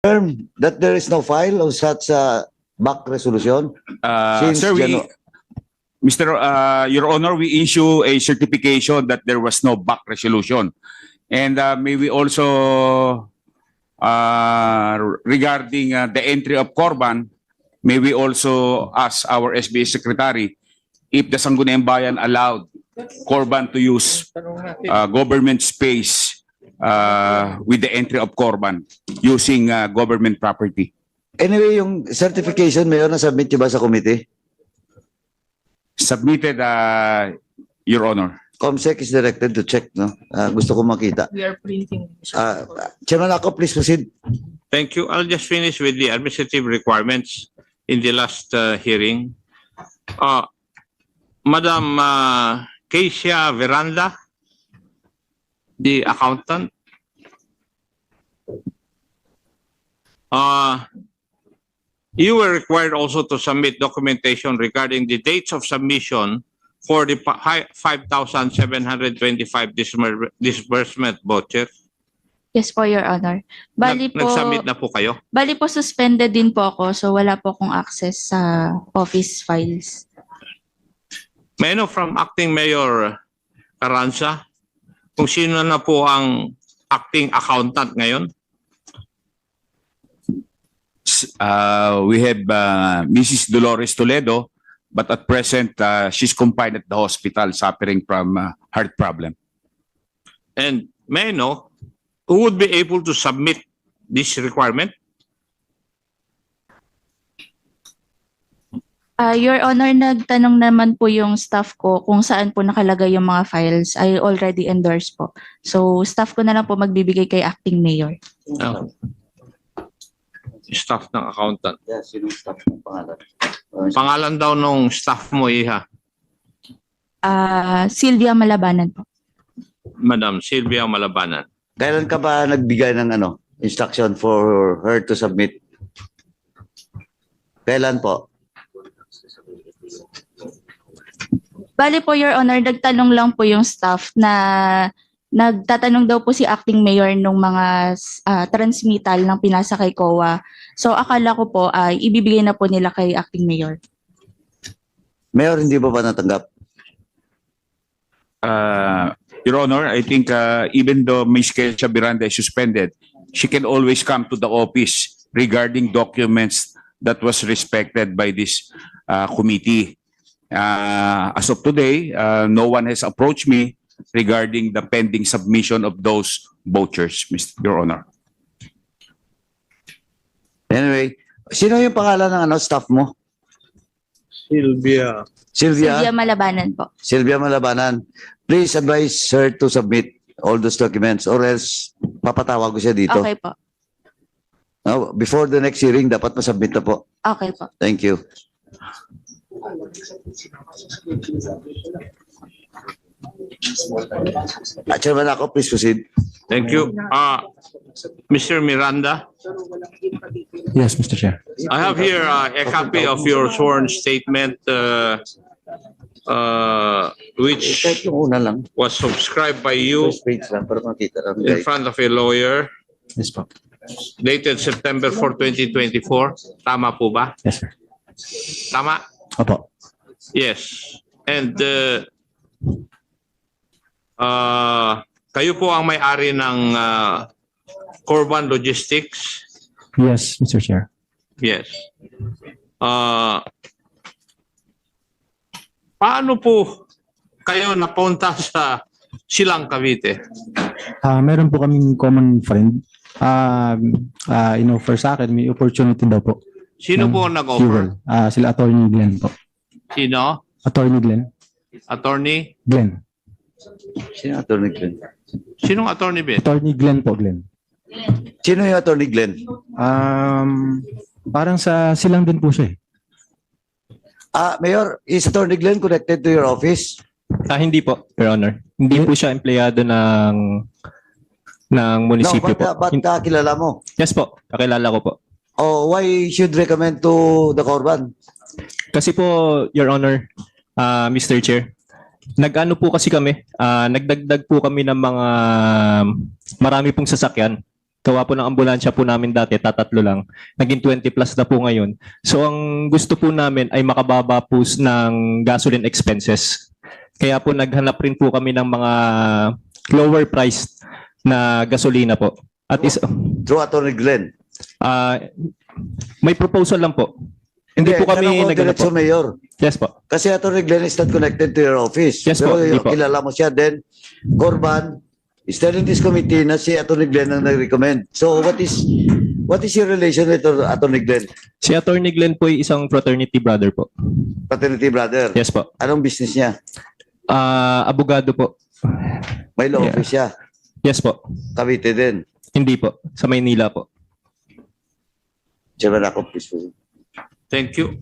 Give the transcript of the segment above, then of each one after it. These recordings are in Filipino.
confirm that there is no file of such back resolution? Since Sir, Your Honor, we issue a certification that there was no back resolution. And may we also, regarding the entry of Corban, may we also ask our SBS Secretary if the Sangguniang Bayan allowed Corban to use government space with the entry of Corban using government property. Anyway, yung certification, Mayor, na-submit niyo ba sa committee? Submitted, Your Honor. COMSEC is directed to check, no? Gusto ko makita. We are printing. Chairman Ako, please proceed. Thank you. I'll just finish with the administrative requirements in the last hearing. Madam Keisha Veranda, the accountant. You were required also to submit documentation regarding the dates of submission for the 5,725 disbursement voucher. Yes po, Your Honor. Bali po, Nag-submit na po kayo? bali po suspended din po ako, so wala po akong access sa office files. May I know from Acting Mayor Carranza kung sino na po ang acting accountant ngayon? We have Mrs. Dolores Toledo, but at present she's confined at the hospital suffering from heart problem. And may I know who would be able to submit this requirement? Your Honor, nagtanong naman po yung staff ko kung saan po nakalagay yung mga files. I already endorsed po. So, staff ko na lang po magbibigay kay Acting Mayor. Staff ng accountant. Yeah, sinong staff ng pangalan? Pangalan daw nung staff mo, Iha. Sylvia Malabanan po. Madam Sylvia Malabanan. Kailan ka ba nagbigay ng instruction for her to submit? Kailan po? Bali po, Your Honor, nagtanong lang po yung staff na nagtatanong daw po si Acting Mayor nung mga transmittal ng pinasa kay COA. So akala ko po ay ibibigay na po nila kay Acting Mayor. Mayor, hindi ba natanggap? Your Honor, I think even though Ms. Keisha Miranda is suspended, she can always come to the office regarding documents that was respected by this committee. As of today, no one has approached me regarding the pending submission of those vouchers, Your Honor. Anyway, sino yung pangalan ng staff mo? Sylvia. Sylvia Malabanan po. Sylvia Malabanan. Please advise her to submit all those documents or else papatawag ko siya dito. Okay po. Now, before the next hearing, dapat masubmit na po. Okay po. Thank you. Chairman Ako, please proceed. Thank you. Mr. Miranda, Yes, Mr. Chair. I have here a copy of your sworn statement which Kahit yung una lang. was subscribed by you First page lang para makita lang. in front of a lawyer Yes po. dated September 4, 2024. Tama po ba? Yes, sir. Tama? Opo. Yes. And kayo po ang may-ari ng Corban Logistics. Yes, Mr. Chair. Yes. Paano po kayo napunta sa Silang Cavite? Meron po kaming common friend. In-offer sa akin, may opportunity daw po. Sino po ang nag-offer? Sila Attorney Glenn po. Sino? Attorney Glenn. Attorney? Glenn. Sino yung attorney Glenn? Sinong attorney ba? Attorney Glenn po, Glenn. Sino yung attorney Glenn? Parang sa silang din po siya eh. Mayor, is attorney Glenn connected to your office? Hindi po, Your Honor. Hindi po siya empleyado ng munisipyo po. Ba't kilala mo? Yes po, kakilala ko po. Oh, why should recommend to the Corban? Kasi po, Your Honor, Mr. Chair, nag-ano po kasi kami, nagdagdag po kami ng mga marami pong sasakyan Gawa po ng ambulansya po namin dati, tatatlo lang. Naging 20 plus na po ngayon. So ang gusto po namin ay makababa po ng gasoline expenses. Kaya po naghanap rin po kami ng mga lower priced na gasolina po. At Through Attorney Glenn. may proposal lang po. Hindi po kami tanong ko naghanap diretso, po. Mayor. Yes po. Kasi Attorney Glenn is not connected to your office. Yes Pero po, hindi po. kilala mo siya. Then, Corban is telling this committee na si Attorney Glenn ang nag-recommend. So, what is your relation with Attorney Glenn? Si Attorney Glenn po ay isang fraternity brother po. Fraternity brother. Yes po. Anong business niya? Abogado po. May law Yeah. office siya. Yes po. Cavite din. Hindi po. Sa Maynila po. Chairman ako, please. Thank you.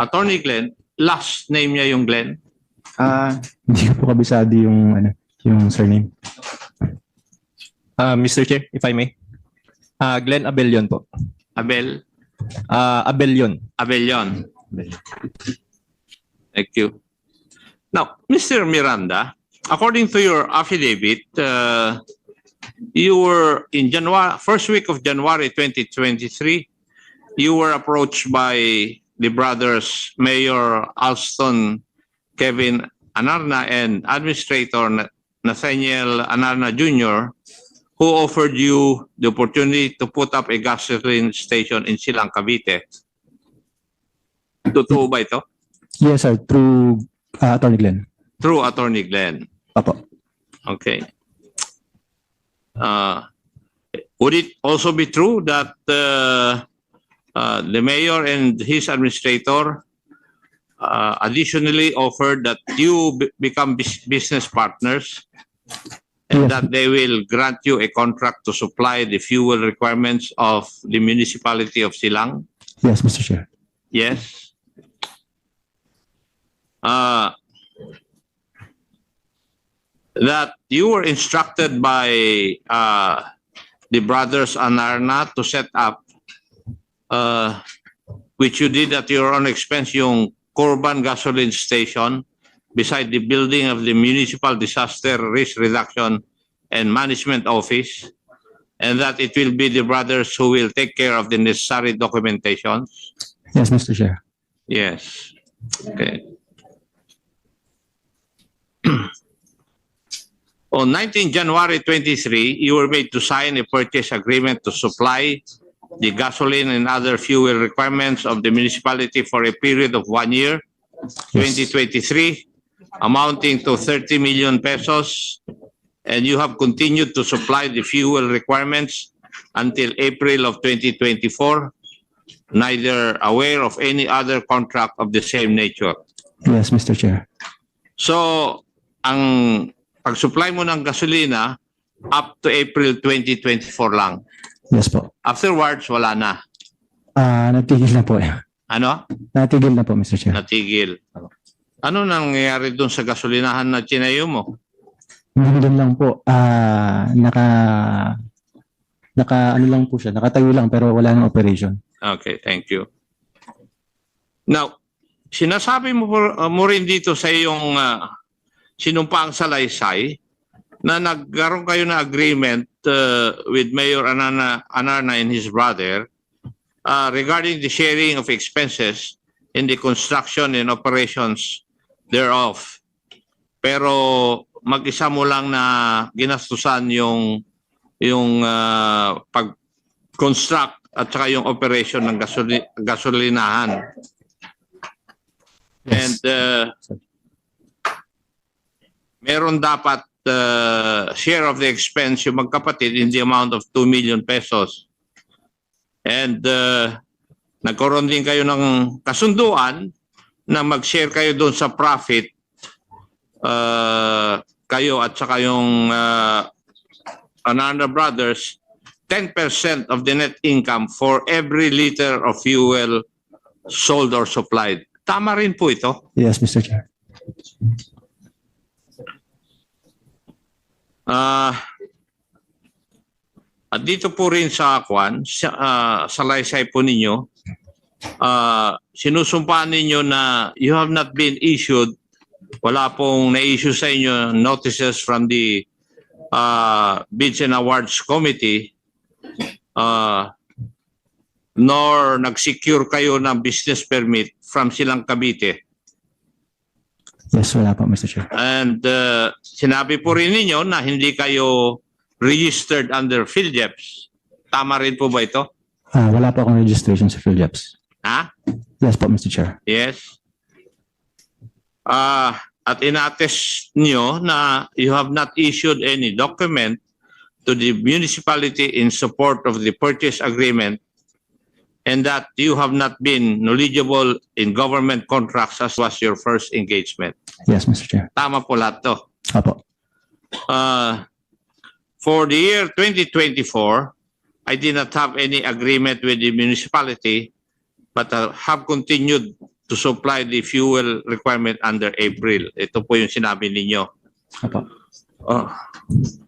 Attorney Glenn, last name niya yung Glenn? Hindi ko po kabisado yung surname. Mr. Chair, if I may. Glenn Abellion po. Abellion. Abellion. Thank you. Now, Mr. Miranda, according to your affidavit, you were in first week of January 2023, you were approached by the brothers Mayor Alston Kevin Anarna and Administrator Nathaniel Anarna Jr., who offered you the opportunity to put up a gasoline station in Silang, Cavite. Totoo ba ito? Yes, sir. Through Attorney Glenn. Through Attorney Glenn. Apo. Okay. Would it also be true that the mayor and his administrator additionally offered that you become business partners and Yes. that they will grant you a contract to supply the fuel requirements of the municipality of Silang? Yes, Mr. Chair. Yes. That you were instructed by the brothers Anarna to set up, which you did at your own expense, yung Corban gasoline station beside the building of the Municipal Disaster Risk Reduction and Management Office, and that it will be the brothers who will take care of the necessary documentation. Yes, Mr. Chair. Yes. Okay. On 19 January 23, you were made to sign a purchase agreement to supply the gasoline and other fuel requirements of the municipality for a period of 1 year, 2023, amounting to 30 million pesos. And you have continued to supply the fuel requirements until April of 2024, neither aware of any other contract of the same nature. Yes, Mr. Chair. So, ang pag-supply mo ng gasolina up to April 2024 lang. Yes po. Afterwards, wala na. Natigil na po. Ano? Natigil na po, Mr. Chair. Natigil. Ano nangyayari doon sa gasolinahan na tinayo mo? Nandun lang po. Ano lang po siya. Nakatayo lang pero wala nang operation. Okay, thank you. Now, sinasabi mo rin dito sa iyong sinumpaang salaysay na nagkaroon kayo na agreement with Mayor Anarna and his brother regarding the sharing of expenses in the construction and operations thereof. Pero mag-isa mo lang na ginastusan yung pag-construct at saka yung operation ng gasolinahan. Yes. And meron dapat share of the expense yung magkapatid in the amount of 2 million pesos. And nagkaroon din kayo ng kasunduan na mag-share kayo doon sa profit, kayo at saka yung Anarna Brothers, 10% of the net income for every liter of fuel sold or supplied. Tama rin po ito. Yes, Mr. Chair. At dito po rin sa Akwan, sa laysay po ninyo, sinusumpaan ninyo na you have not been issued, wala pong na-issue sa inyo notices from the Bids and Awards Committee, nor nag-secure kayo ng business permit from Silang Cavite. Yes, wala po, Mr. Chair. And sinabi po rin ninyo na hindi kayo registered under PhilJeps. Tama rin po ba ito? Wala po akong registration sa PhilJeps. Ha? Yes po, Mr. Chair. Yes. At inattest nyo na you have not issued any document to the municipality in support of the purchase agreement, and that you have not been knowledgeable in government contracts as was your first engagement. Yes, Mr. Chair. Tama po lahat to. Opo. For the year 2024, I did not have any agreement with the municipality, but have continued to supply the fuel requirement under April. Ito po yung sinabi ninyo. Opo.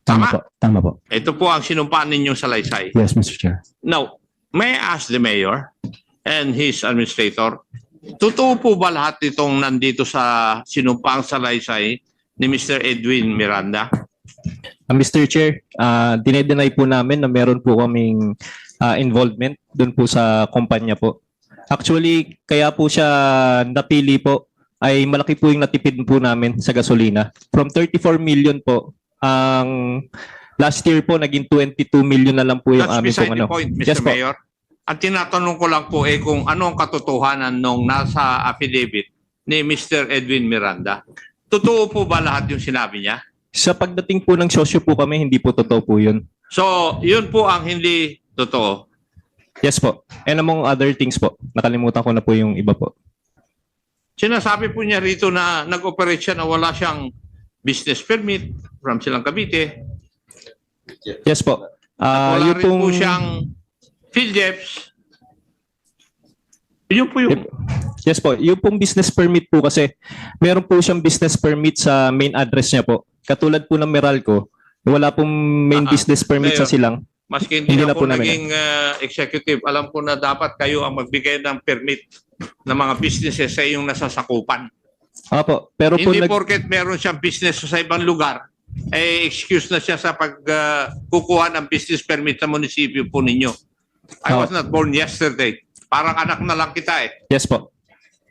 Tama? Po. Tama po. Ito po ang sinumpaan ninyong salaysay. Yes, Mr. Chair. Now, may I ask the mayor and his administrator, totoo po ba lahat itong nandito sa sinumpaang salaysay ni Mr. Edwin Miranda? Mr. Chair, dinedeny po namin na meron po kaming involvement dun po sa kumpanya po. Actually, kaya po siya napili po ay malaki po yung natipid po namin sa gasolina. From 34 million po, ang last year po naging 22 million na lang po yung That's amin beside pong the point, Mr. Yes po. Mayor. Ang tinatanong ko lang po kung ano ang katotohanan nung nasa affidavit ni Mr. Edwin Miranda. Totoo po ba lahat yung sinabi niya? Sa pagdating po ng sosyo po kami, hindi po totoo po yun. So, yun po ang hindi totoo. Yes po. And among other things po, nakalimutan ko na po yung iba po. Sinasabi po niya rito na nag-operate siya na wala siyang business permit from Silang Cavite. Yes po. Wala Yung rin po pong- siyang PhilJeps. Yun po yung... Yes po, yung pong business permit po kasi, meron po siyang business permit sa main address niya po. Katulad po ng Meralco, wala pong main business permit sa Mayor. silang. Maski hindi Hindi na na po po namin. naging executive, alam ko na dapat kayo ang magbigay ng permit ng mga businesses sa iyong nasasakupan. Opo, pero po Hindi nag... porket meron siyang business sa ibang lugar, excuse na siya sa pagkukuha ng business permit sa munisipyo po ninyo. I was not born yesterday. Parang anak na lang kita eh. Yes po.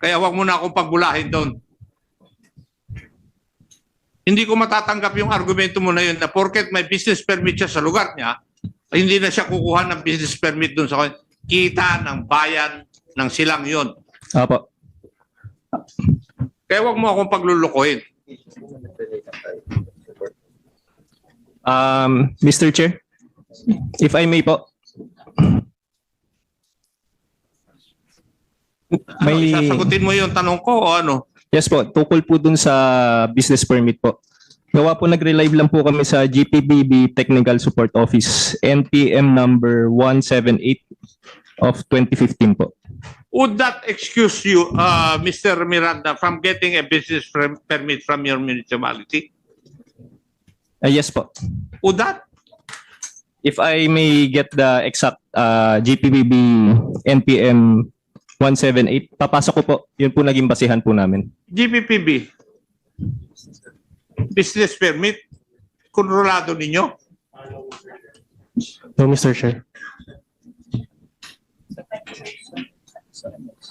Kaya wag mo na akong pagbulahin doon. Hindi ko matatanggap yung argumento mo na yun na porket may business permit siya sa lugar niya, hindi na siya kukuha ng business permit doon sa kita ng bayan ng Silang yun. Opo. Kaya wag mo akong paglulukohin. Mr. Chair, if I may po. Isasagutin mo yung tanong ko o ano? Yes po, tukol po dun sa business permit po. Gawa po nag-relive lang po kami sa GPBB Technical Support Office, NPM number 178 of 2015 po. Would that excuse you, Mr. Miranda, from getting a business permit from your municipality? Yes po. Would that? If I may get the exact GPBB NPM 178, papasok ko po. Yun po naging basihan po namin. GPPB, business permit, kontrolado ninyo? No, Mr. Chair.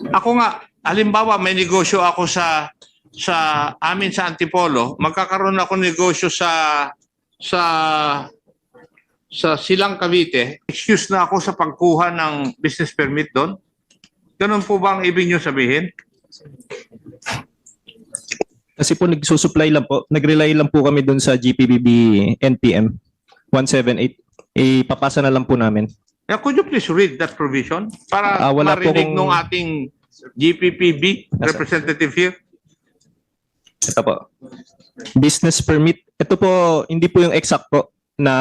Ako nga, halimbawa may negosyo ako sa amin sa Antipolo, magkakaroon ako negosyo sa Silang Cavite, excuse na ako sa pagkuha ng business permit doon? Ganun po ba ang ibig nyo sabihin? Kasi po nagsusupply lang po, nag-rely lang po kami dun sa GPBB NPM 178. Papasa na lang po namin. Now, could you please read that provision para Wala po marinig kong- ng ating GPPB representative here? Ito po. Business permit. Ito po, hindi po yung exact po na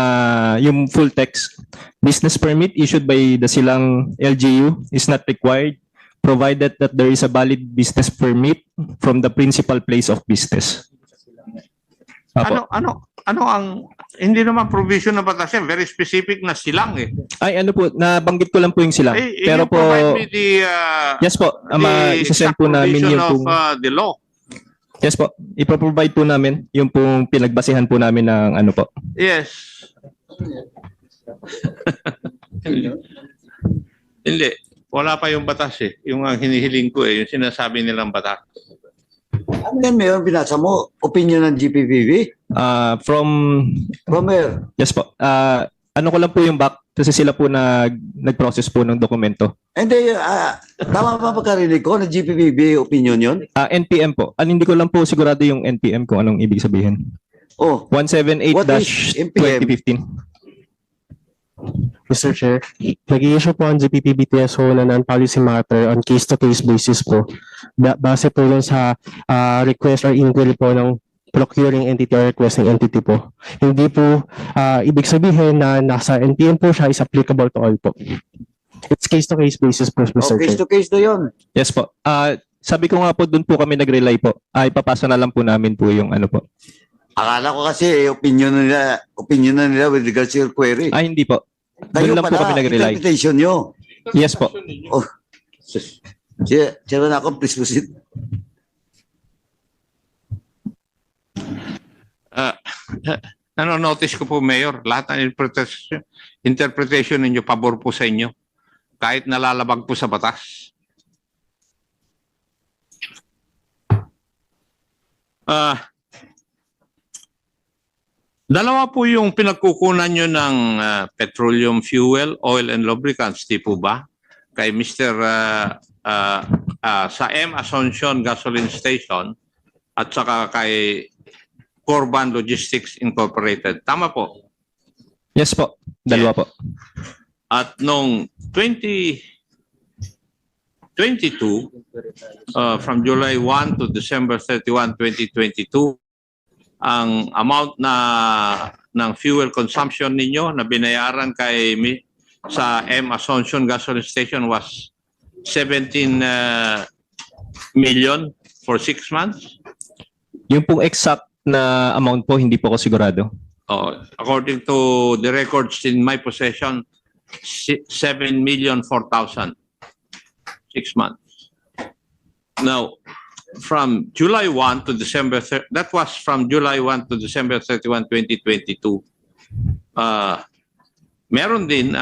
yung full text. Business permit issued by the Silang LGU is not required provided that there is a valid business permit from the principal place of business. Apo. Ano ang hindi naman provision na batas yan, very specific na Silang eh. Ay, ano po, nabanggit ko lang po yung sila. Pero you po, provide me the yes po, the isa-send exact po namin provision yung of pong, the law. Yes po. Ipro-provide po namin yung pong pinagbasihan po namin ng ano po. Yes. Hindi. Wala pa yung batas eh. Yung ang hinihiling ko eh, yung sinasabi nilang batas. Ano yan, Mayor, binasa mo? Opinion ng GPPB? From From where? yes po. Ano ko lang po yung back kasi sila po nag-process po ng dokumento. Hindi, tama ba pagkarinig ko na GPPB opinion yun? NPM po. Hindi ko lang po sigurado yung NPM kung anong ibig sabihin. Oh, What is NPM? 178-2015. Mr. Chair, nag-i-issue po ang GPPBTSO na non-policy matter on case-to-case basis po. Base po yun sa request or inquiry po ng procuring entity or requesting entity po. Hindi po ibig sabihin na nasa NPM po siya is applicable to all po. It's case-to-case basis po, oh, Mr. case Chair. to case na yun. Yes po. Sabi ko nga po doon po kami nag-rely po. Ipapasa na lang po namin po yung ano po. Akala ko kasi opinion na nila with regards to your query. Hindi po. Kayo Doon lang po kami pala, nag-rely. interpretation nyo. Yes po. Oh, Chairman ako, please proceed. Notice ko po, Mayor, lahat ng interpretation ninyo, pabor po sa inyo. Kahit nalalabag po sa batas. Dalawa po yung pinagkukunan nyo ng petroleum fuel, oil and lubricants, di po ba? Kay Mr. Sa M. Asuncion Gasoline Station at saka kay Corban Logistics Incorporated. Tama po. Yes po. Dalawa po. At noong 2022, from July 1 to December 31, 2022, ang amount ng fuel consumption ninyo na binayaran sa M. Asuncion Gasoline Station was 17 million for 6 months. Yung pong exact na amount po, hindi po ako sigurado. According to the records in my possession, 7,004,000. 6 months. Now, from July 1 to December, that was from July 1 to December 31, 2022. Meron din,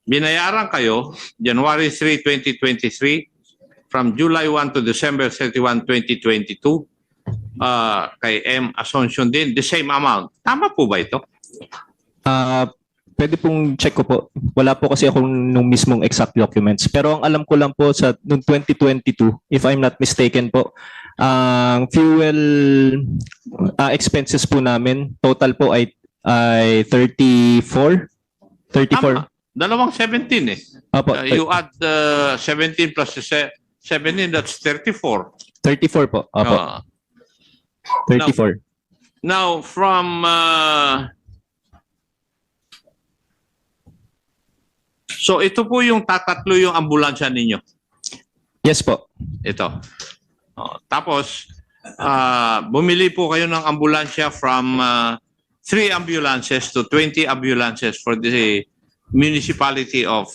binayaran kayo, January 3, 2023, from July 1 to December 31, 2022, kay M. Asuncion din, the same amount. Tama po ba ito? Pwede pong check ko po. Wala po kasi akong nung mismong exact documents. Pero ang alam ko lang po sa noong 2022, if I'm not mistaken po, ang fuel expenses po namin, total po ay 34. 34. Tama. Dalawang 17 eh. Opo, You add 17 plus 17, that's 34. 34 po. Opo, 34. Now, from... so, ito po yung tatatlo yung ambulansya ninyo. Yes po. Ito. Tapos, bumili po kayo ng ambulansya from 3 ambulances to 20 ambulances for the municipality of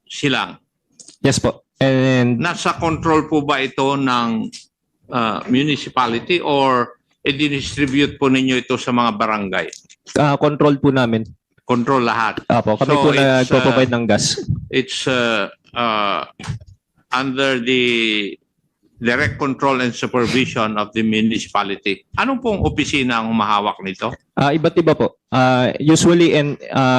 Silang. Yes po. And Nasa control po ba ito ng municipality or i-distribute po ninyo ito sa mga barangay? control po namin. Control lahat. Opo, kami So, po it's, nagpo-provide ng gas. It's under the direct control and supervision of the municipality. Anong pong opisina ang humahawak nito? Iba't iba po. Usually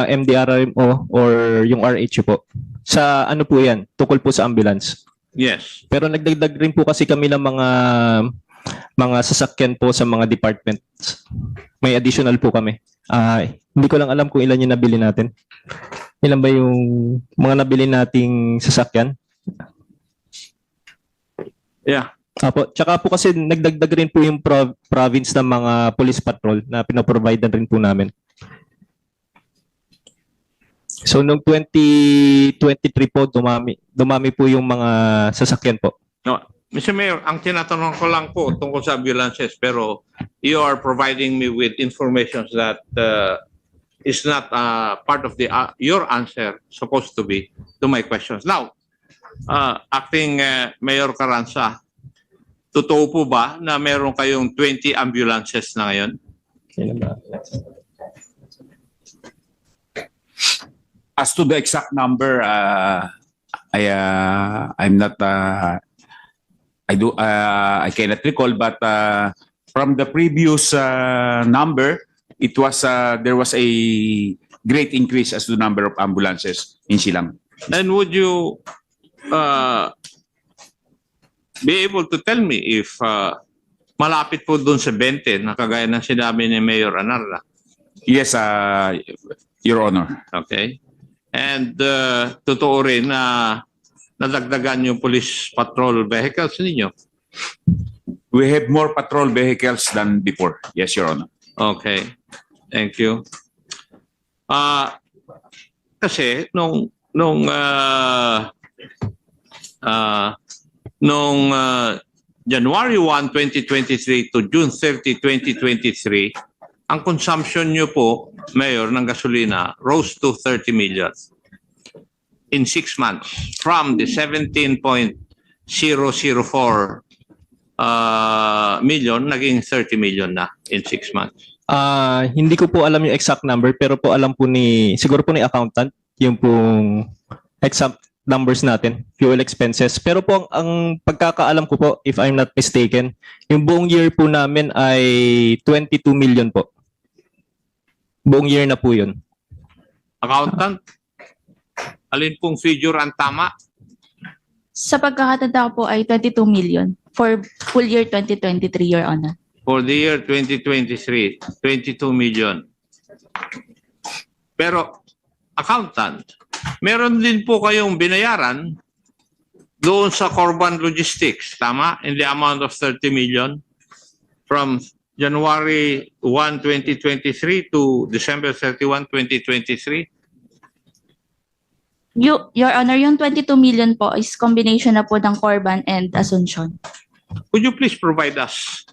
MDRMO or yung RH po. Sa ano po yan? Tukol po sa ambulance. Yes. Pero nagdagdag rin po kasi kami ng mga sasakyan po sa mga departments. May additional po kami. Hindi ko lang alam kung ilan yung nabili natin. Ilan ba yung mga nabili nating sasakyan? Yeah. Apo, tsaka po kasi nagdagdag rin po yung province ng mga police patrol na pinoprovide rin po namin. So noong 2023 po dumami po yung mga sasakyan po. No, Mr. Mayor, ang tinatanong ko lang po tungkol sa ambulances pero you are providing me with information that is not part of the your answer supposed to be to my questions. Now, Acting Mayor Carranza, totoo po ba na meron kayong 20 ambulances na ngayon? As to the exact number, I'm not I cannot recall, but from the previous number, it was there was a great increase as to the number of ambulances in Silang. And would you be able to tell me if malapit po doon sa 20 na kagaya ng sinabi ni Mayor Anarla? Yes, Your Honor. Okay. And totoo rin na nadagdagan yung police patrol vehicles ninyo? We have more patrol vehicles than before. Yes, Your Honor. Okay. Thank you. Kasi nung January 1, 2023 to June 30, 2023, ang consumption nyo po, Mayor, ng gasolina rose to 30 million in 6 months from the 17.004 million naging 30 million na in 6 months. Hindi ko po alam yung exact number pero po alam po siguro po ni accountant yung pong exact numbers natin, fuel expenses. Pero po ang pagkakaalam ko po, if I'm not mistaken, yung buong year po namin ay 22 million po. Buong year na po yun. Accountant, alin pong figure ang tama? Sa pagkakatanda ko po ay 22 million for full year 2023, Your Honor. For the year 2023, 22 million. Pero, accountant, meron din po kayong binayaran doon sa Corban Logistics, tama? In the amount of 30 million from January 1, 2023 to December 31, 2023. Your Honor, yung 22 million po is combination na po ng Corban and Asuncion. Could you please provide us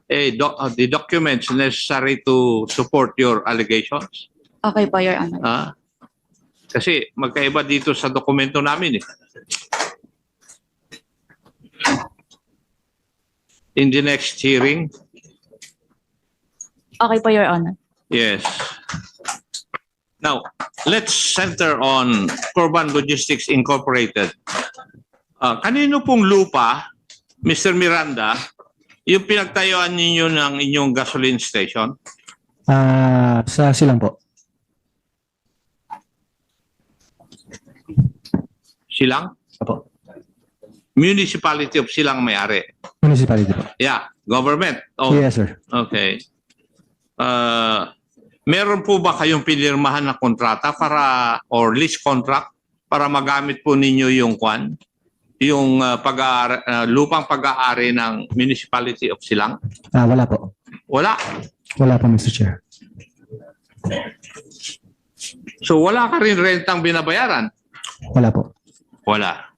the documents necessary to support your allegations? Okay po, Your Honor. Kasi magkaiba dito sa dokumento namin eh. In the next hearing, Okay po, Your Honor. yes. Now, let's center on Corban Logistics Incorporated. Kanino pong lupa, Mr. Miranda, yung pinagtayuan ninyo ng inyong gasoline station? Sa Silang po. Silang? Opo. Municipality of Silang may-ari. Municipality po. Yeah, government. Oh, Yes, sir. okay. Meron po ba kayong pinirmahan na kontrata or lease contract para magamit po ninyo yung yung lupang pag-aari ng Municipality of Silang? Wala po. Wala. Wala po, Mr. Chair. So wala ka rin rentang binabayaran? Wala po. Wala.